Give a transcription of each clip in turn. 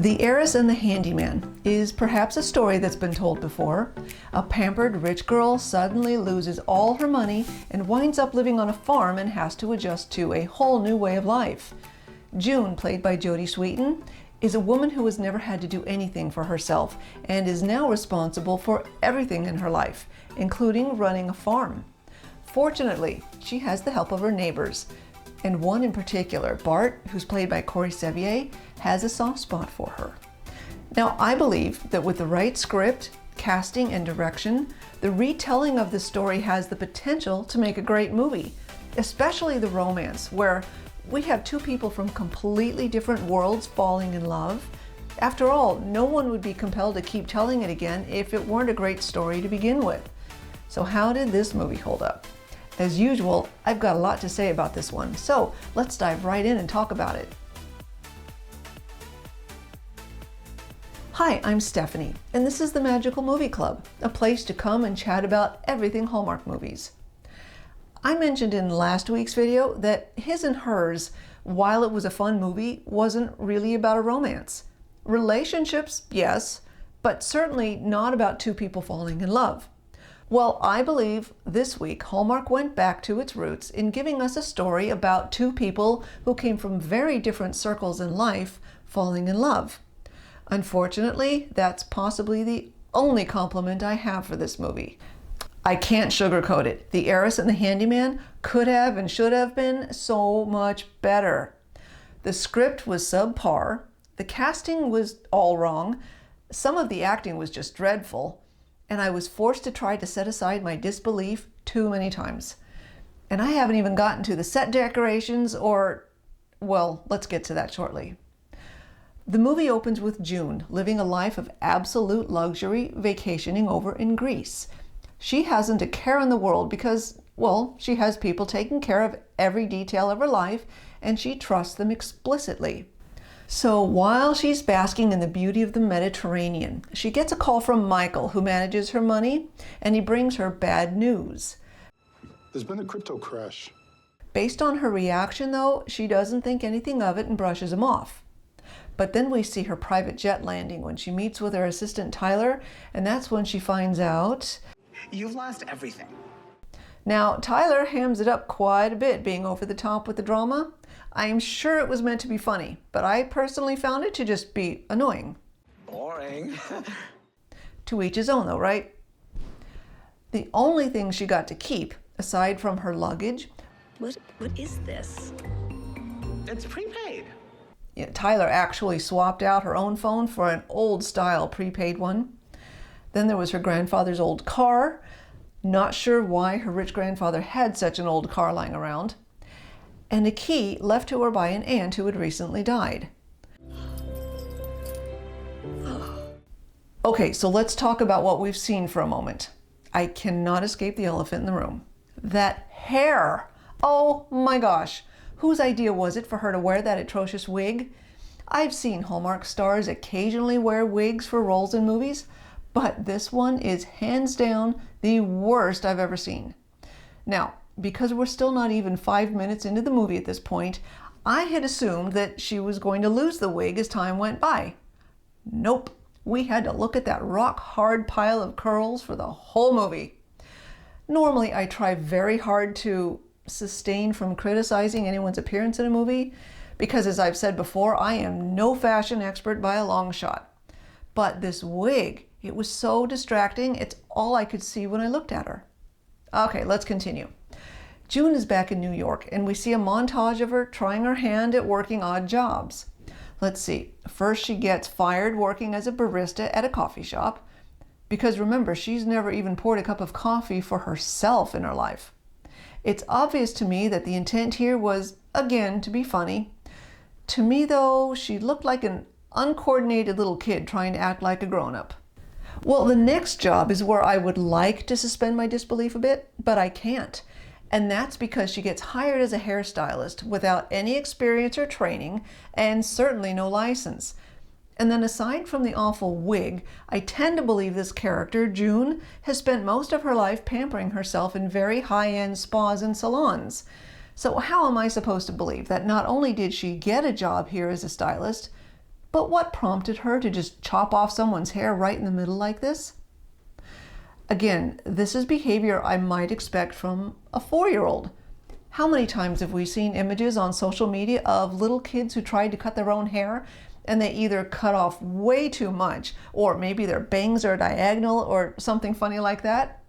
The Heiress and the Handyman is perhaps a story that's been told before. A pampered rich girl suddenly loses all her money and winds up living on a farm and has to adjust to a whole new way of life. June, played by Jodie Sweetin, is a woman who has never had to do anything for herself and is now responsible for everything in her life, including running a farm. Fortunately, she has the help of her neighbors, and one in particular, Bart, who's played by Corey Sevier, has a soft spot for her. Now, I believe that with the right script, casting, and direction, the retelling of the story has the potential to make a great movie, especially the romance, where we have two people from completely different worlds falling in love. After all, no one would be compelled to keep telling it again if it weren't a great story to begin with. So how did this movie hold up? As usual, I've got a lot to say about this one, so let's dive right in and talk about it. Hi, I'm Stephanie, and this is the Magical Movie Club, a place to come and chat about everything Hallmark movies. I mentioned in last week's video that His and Hers, while it was a fun movie, wasn't really about a romance. Relationships, yes, but certainly not about two people falling in love. Well, I believe this week Hallmark went back to its roots in giving us a story about two people who came from very different circles in life falling in love. Unfortunately, that's possibly the only compliment I have for this movie. I can't sugarcoat it. The Heiress and the Handyman could have and should have been so much better. The script was subpar, the casting was all wrong, some of the acting was just dreadful, and I was forced to try to set aside my disbelief too many times. And I haven't even gotten to the set decorations or, well, let's get to that shortly. The movie opens with June living a life of absolute luxury, vacationing over in Greece. She hasn't a care in the world because, well, she has people taking care of every detail of her life and she trusts them explicitly. So while she's basking in the beauty of the Mediterranean, she gets a call from Michael, who manages her money, and he brings her bad news. There's been a crypto crash. Based on her reaction, though, she doesn't think anything of it and brushes him off. But then we see her private jet landing when she meets with her assistant Tyler, and that's when she finds out you've lost everything. Now, Tyler hams it up quite a bit, being over the top with the drama. I'm sure it was meant to be funny, but I personally found it to just be annoying. Boring. To each his own, though, right? The only thing she got to keep, aside from her luggage... What is this? It's prepaid. Yeah, Tyler actually swapped out her own phone for an old-style prepaid one. Then there was her grandfather's old car. Not sure why her rich grandfather had such an old car lying around. And a key left to her by an aunt who had recently died. Okay, so let's talk about what we've seen for a moment. I cannot escape the elephant in the room. That hair! Oh my gosh! Whose idea was it for her to wear that atrocious wig? I've seen Hallmark stars occasionally wear wigs for roles in movies, but this one is hands down the worst I've ever seen. Now, because we're still not even 5 minutes into the movie at this point, I had assumed that she was going to lose the wig as time went by. Nope. We had to look at that rock-hard pile of curls for the whole movie. Normally, I try very hard to sustain from criticizing anyone's appearance in a movie because, as I've said before, I am no fashion expert by a long shot. But this wig, it was so distracting, it's all I could see when I looked at her. Okay, let's continue. June is back in New York, and we see a montage of her trying her hand at working odd jobs. Let's see. First, she gets fired working as a barista at a coffee shop, because remember, she's never even poured a cup of coffee for herself in her life. It's obvious to me that the intent here was, again, to be funny. To me, though, she looked like an uncoordinated little kid trying to act like a grown-up. Well, the next job is where I would like to suspend my disbelief a bit, but I can't. And that's because she gets hired as a hairstylist without any experience or training, and certainly no license. And then aside from the awful wig, I tend to believe this character, June, has spent most of her life pampering herself in very high-end spas and salons. So how am I supposed to believe that not only did she get a job here as a stylist, But what prompted her to just chop off someone's hair right in the middle like this? Again, this is behavior I might expect from a 4-year-old. How many times have we seen images on social media of little kids who tried to cut their own hair and they either cut off way too much, or maybe their bangs are diagonal or something funny like that?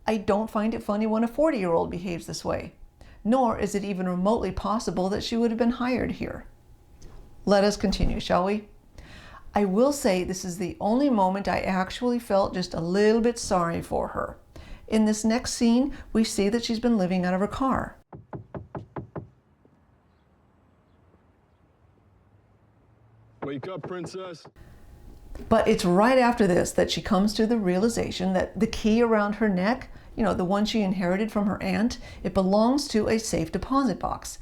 I don't find it funny when a 40-year-old behaves this way, nor is it even remotely possible that she would have been hired here. Let us continue, shall we? I will say this is the only moment I actually felt just a little bit sorry for her. In this next scene, we see that she's been living out of her car. Wake up, princess. But it's right after this that she comes to the realization that the key around her neck, the one she inherited from her aunt, it belongs to a safe deposit box.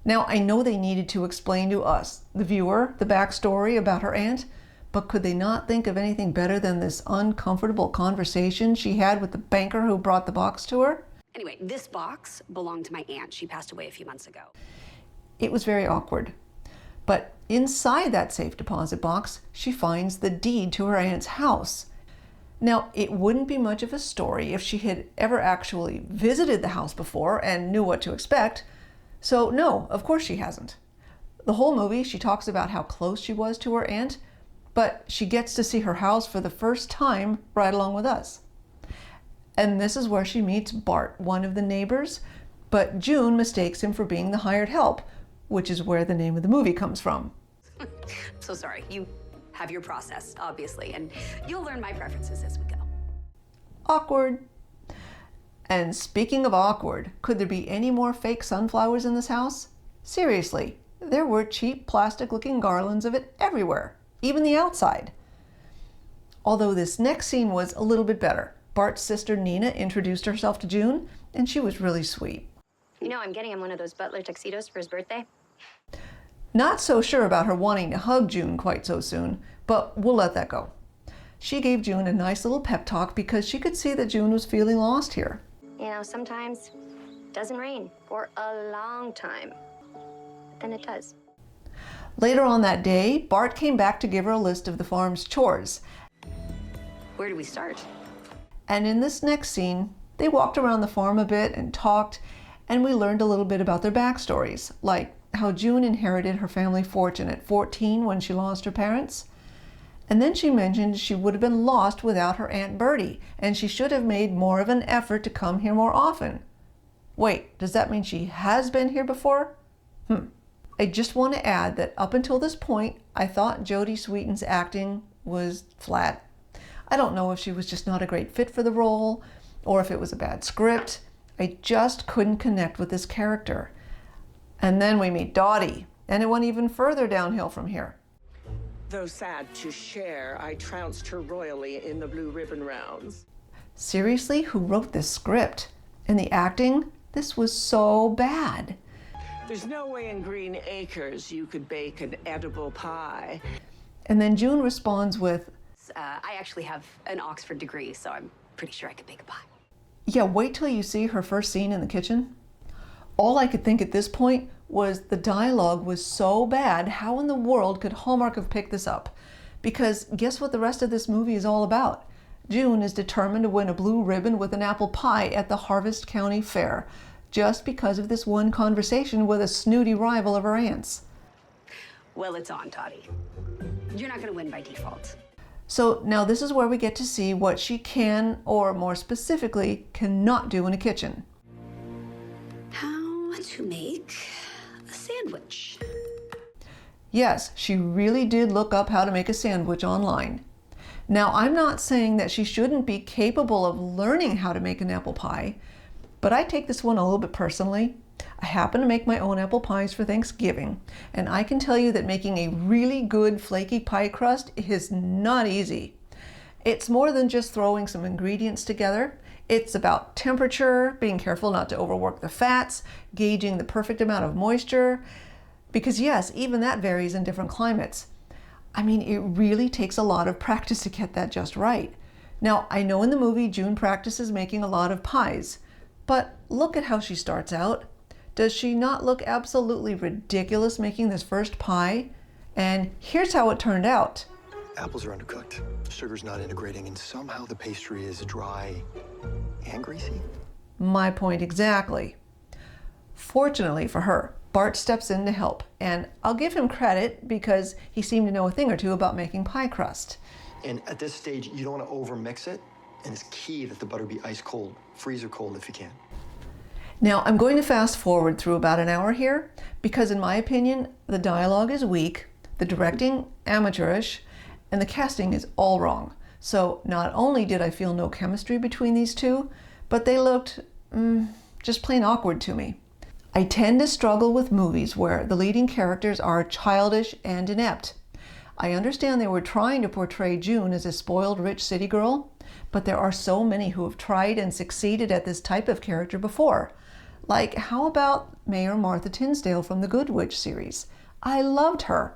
Now, I know they needed to explain to us, the viewer, the backstory about her aunt, but could they not think of anything better than this uncomfortable conversation she had with the banker who brought the box to her? Anyway, this box belonged to my aunt. She passed away a few months ago. It was very awkward. But inside that safe deposit box, she finds the deed to her aunt's house. Now, it wouldn't be much of a story if she had ever actually visited the house before and knew what to expect. So no, of course she hasn't. The whole movie, she talks about how close she was to her aunt, but she gets to see her house for the first time right along with us. And this is where she meets Bart, one of the neighbors, but June mistakes him for being the hired help, which is where the name of the movie comes from. So sorry, you have your process, obviously, and you'll learn my preferences as we go. Awkward. And speaking of awkward, could there be any more fake sunflowers in this house? Seriously, there were cheap plastic-looking garlands of it everywhere, even the outside. Although this next scene was a little bit better. Bart's sister Nina introduced herself to June, and she was really sweet. I'm getting him one of those butler tuxedos for his birthday. Not so sure about her wanting to hug June quite so soon, but we'll let that go. She gave June a nice little pep talk because she could see that June was feeling lost here. Sometimes it doesn't rain for a long time. Then it does. Later on that day, Bart came back to give her a list of the farm's chores. Where do we start? And in this next scene, they walked around the farm a bit and talked, and we learned a little bit about their backstories, like how June inherited her family fortune at 14 when she lost her parents. And then she mentioned she would have been lost without her Aunt Bertie, and she should have made more of an effort to come here more often. Wait, does that mean she has been here before? I just want to add that up until this point, I thought Jodie Sweetin's acting was flat. I don't know if she was just not a great fit for the role, or if it was a bad script. I just couldn't connect with this character. And then we meet Dottie, and it went even further downhill from here. Though sad to share, I trounced her royally in the blue ribbon rounds. Seriously, who wrote this script? And the acting? This was so bad. There's no way in Green Acres you could bake an edible pie. And then June responds with, I actually have an Oxford degree, so I'm pretty sure I could bake a pie. yeah, wait till you see her first scene in the kitchen. All I could think at this point was the dialogue was so bad, how in the world could Hallmark have picked this up? Because guess what the rest of this movie is all about? June is determined to win a blue ribbon with an apple pie at the Harvest County Fair, just because of this one conversation with a snooty rival of her aunt's. Well, it's on, Dottie. You're not going to win by default. So now this is where we get to see what she can, or more specifically, cannot do in a kitchen. How to make a sandwich. Yes, she really did look up how to make a sandwich online. Now, I'm not saying that she shouldn't be capable of learning how to make an apple pie, but I take this one a little bit personally. I happen to make my own apple pies for Thanksgiving, and I can tell you that making a really good flaky pie crust is not easy. It's more than just throwing some ingredients together. It's about temperature, being careful not to overwork the fats, gauging the perfect amount of moisture, because yes, even that varies in different climates. I mean, it really takes a lot of practice to get that just right. Now, I know in the movie June practices making a lot of pies, but look at how she starts out. Does she not look absolutely ridiculous making this first pie? And here's how it turned out. Apples are undercooked, sugar's not integrating, and somehow the pastry is dry and greasy. My point exactly. Fortunately for her, Bart steps in to help, and I'll give him credit because he seemed to know a thing or two about making pie crust. And at this stage, you don't want to over-mix it, and it's key that the butter be ice cold, freezer cold if you can. Now, I'm going to fast forward through about an hour here because in my opinion, the dialogue is weak, the directing amateurish, and the casting is all wrong. So not only did I feel no chemistry between these two, but they looked just plain awkward to me. I tend to struggle with movies where the leading characters are childish and inept. I understand they were trying to portray June as a spoiled rich city girl, but there are so many who have tried and succeeded at this type of character before. Like, how about Mayor Martha Tinsdale from the Good Witch series? I loved her.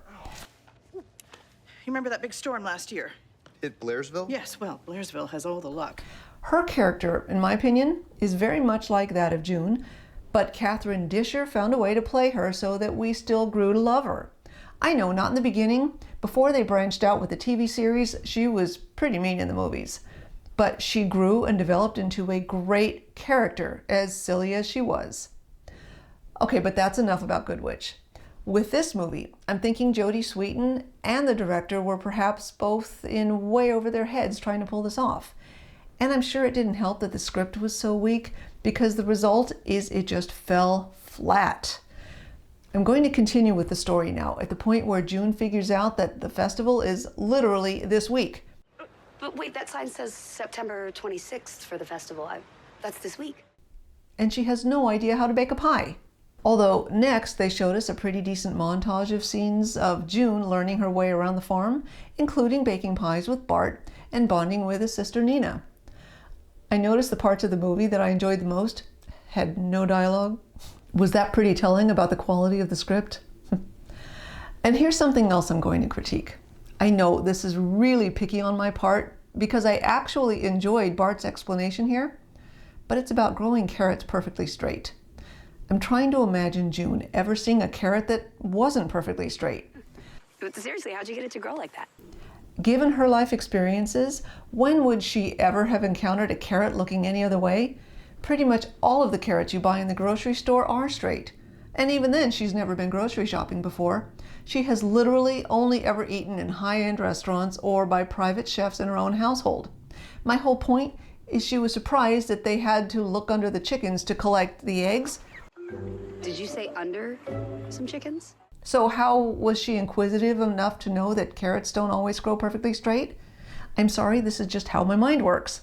You remember that big storm last year? Hit Blairsville? Yes, well, Blairsville has all the luck. Her character, in my opinion, is very much like that of June, but Catherine Disher found a way to play her so that we still grew to love her. I know, not in the beginning. Before they branched out with the TV series, she was pretty mean in the movies. But she grew and developed into a great character, as silly as she was. Okay, but that's enough about Good Witch. With this movie, I'm thinking Jodie Sweetin and the director were perhaps both in way over their heads trying to pull this off. And I'm sure it didn't help that the script was so weak, because the result is it just fell flat. I'm going to continue with the story now, at the point where June figures out that the festival is literally this week. But wait, that sign says September 26th for the festival. That's this week. And she has no idea how to bake a pie. Although next they showed us a pretty decent montage of scenes of June learning her way around the farm, including baking pies with Bart and bonding with his sister Nina. I noticed the parts of the movie that I enjoyed the most had no dialogue. Was that pretty telling about the quality of the script? And here's something else I'm going to critique. I know this is really picky on my part because I actually enjoyed Bart's explanation here, but it's about growing carrots perfectly straight. I'm trying to imagine June ever seeing a carrot that wasn't perfectly straight. Seriously, how'd you get it to grow like that? Given her life experiences, when would she ever have encountered a carrot looking any other way? Pretty much all of the carrots you buy in the grocery store are straight. And even then, she's never been grocery shopping before. She has literally only ever eaten in high-end restaurants or by private chefs in her own household. My whole point is she was surprised that they had to look under the chickens to collect the eggs. Did you say under some chickens? So how was she inquisitive enough to know that carrots don't always grow perfectly straight? I'm sorry, this is just how my mind works.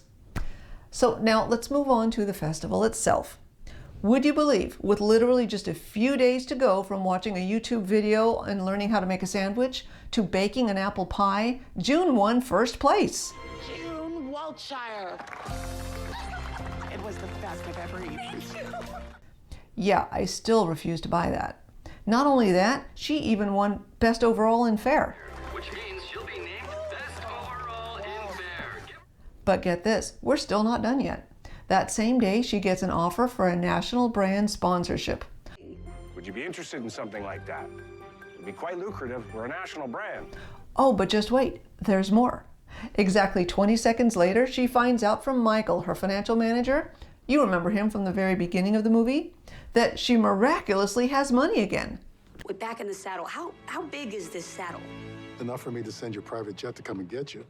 So now let's move on to the festival itself. Would you believe, with literally just a few days to go from watching a YouTube video and learning how to make a sandwich to baking an apple pie, June won first place. June Wiltshire. It was the best I've ever eaten. Yeah, I still refuse to buy that. Not only that, she even won Best Overall in Fair. Which means she'll be named Best Overall in Fair. But get this, we're still not done yet. That same day, she gets an offer for a national brand sponsorship. Would you be interested in something like that? It'd be quite lucrative. We're a national brand. Oh, but just wait, there's more. Exactly 20 seconds later, she finds out from Michael, her financial manager, you remember him from the very beginning of the movie, that she miraculously has money again. We're back in the saddle. How big is this saddle? Enough for me to send your private jet to come and get you.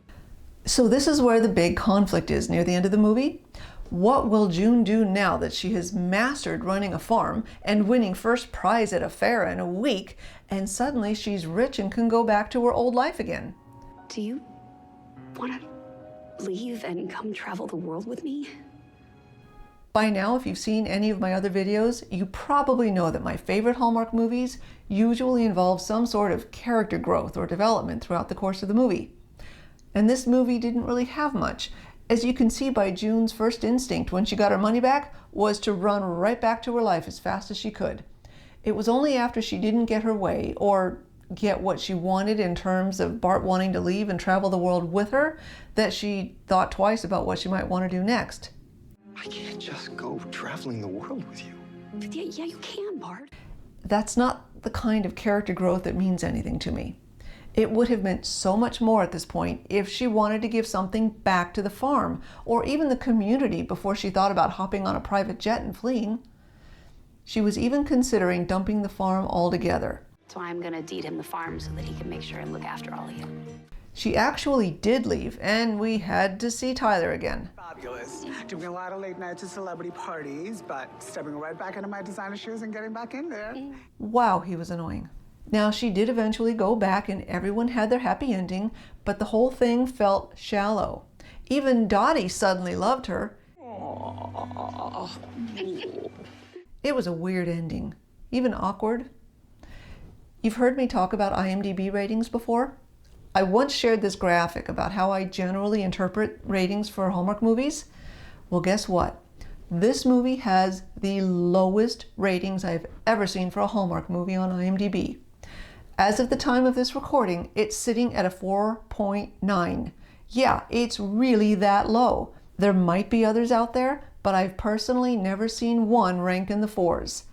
So this is where the big conflict is near the end of the movie. What will June do now that she has mastered running a farm and winning first prize at a fair in a week, and suddenly she's rich and can go back to her old life again? Do you want to leave and come travel the world with me? By now, if you've seen any of my other videos, you probably know that my favorite Hallmark movies usually involve some sort of character growth or development throughout the course of the movie. And this movie didn't really have much. As you can see by June's first instinct when she got her money back was to run right back to her life as fast as she could. It was only after she didn't get her way or get what she wanted in terms of Bart wanting to leave and travel the world with her that she thought twice about what she might want to do next. I can't just go traveling the world with you. Yeah, you can, Bart. That's not the kind of character growth that means anything to me. It would have meant so much more at this point if she wanted to give something back to the farm or even the community before she thought about hopping on a private jet and fleeing. She was even considering dumping the farm altogether. So I'm gonna deed him the farm so that he can make sure and look after all of you. She actually did leave, and we had to see Tyler again. Fabulous. Doing a lot of late nights at celebrity parties, but stepping right back into my designer shoes and getting back in there. Wow, he was annoying. Now, she did eventually go back and everyone had their happy ending, but the whole thing felt shallow. Even Dottie suddenly loved her. It was a weird ending, even awkward. You've heard me talk about IMDb ratings before. I once shared this graphic about how I generally interpret ratings for Hallmark movies. Well, guess what? This movie has the lowest ratings I've ever seen for a Hallmark movie on IMDb. As of the time of this recording, it's sitting at a 4.9. Yeah, it's really that low. There might be others out there, but I've personally never seen one rank in the 4s.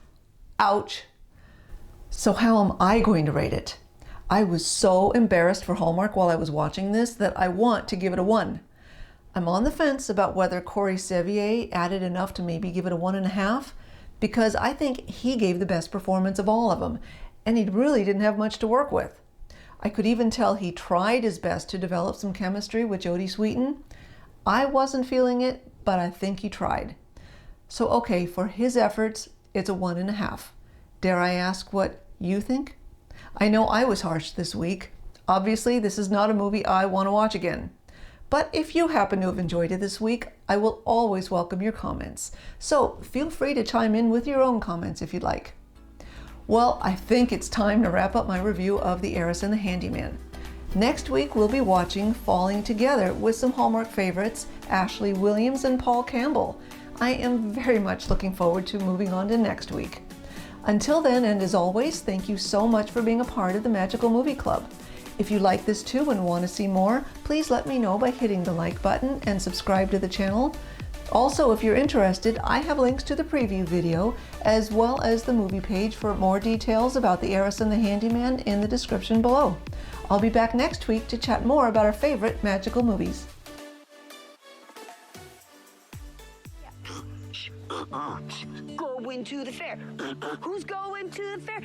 Ouch. So how am I going to rate it? I was so embarrassed for Hallmark while I was watching this that I want to give it a 1. I'm on the fence about whether Corey Sevier added enough to maybe give it a 1.5, because I think he gave the best performance of all of them, and he really didn't have much to work with. I could even tell he tried his best to develop some chemistry with Jodie Sweetin. I wasn't feeling it, but I think he tried. So okay, for his efforts, it's a 1.5. Dare I ask what you think? I know I was harsh this week. Obviously, this is not a movie I want to watch again. But if you happen to have enjoyed it this week, I will always welcome your comments. So feel free to chime in with your own comments if you'd like. Well, I think it's time to wrap up my review of The Heiress and the Handyman. Next week, we'll be watching Falling Together with some Hallmark favorites, Ashley Williams and Paul Campbell. I am very much looking forward to moving on to next week. Until then, and as always, thank you so much for being a part of the Magical Movie Club. If you like this too and want to see more, please let me know by hitting the like button and subscribe to the channel. Also, if you're interested, I have links to the preview video as well as the movie page for more details about The Heiress and the Handyman in the description below. I'll be back next week to chat more about our favorite magical movies. Going to the fair. Who's going to the fair?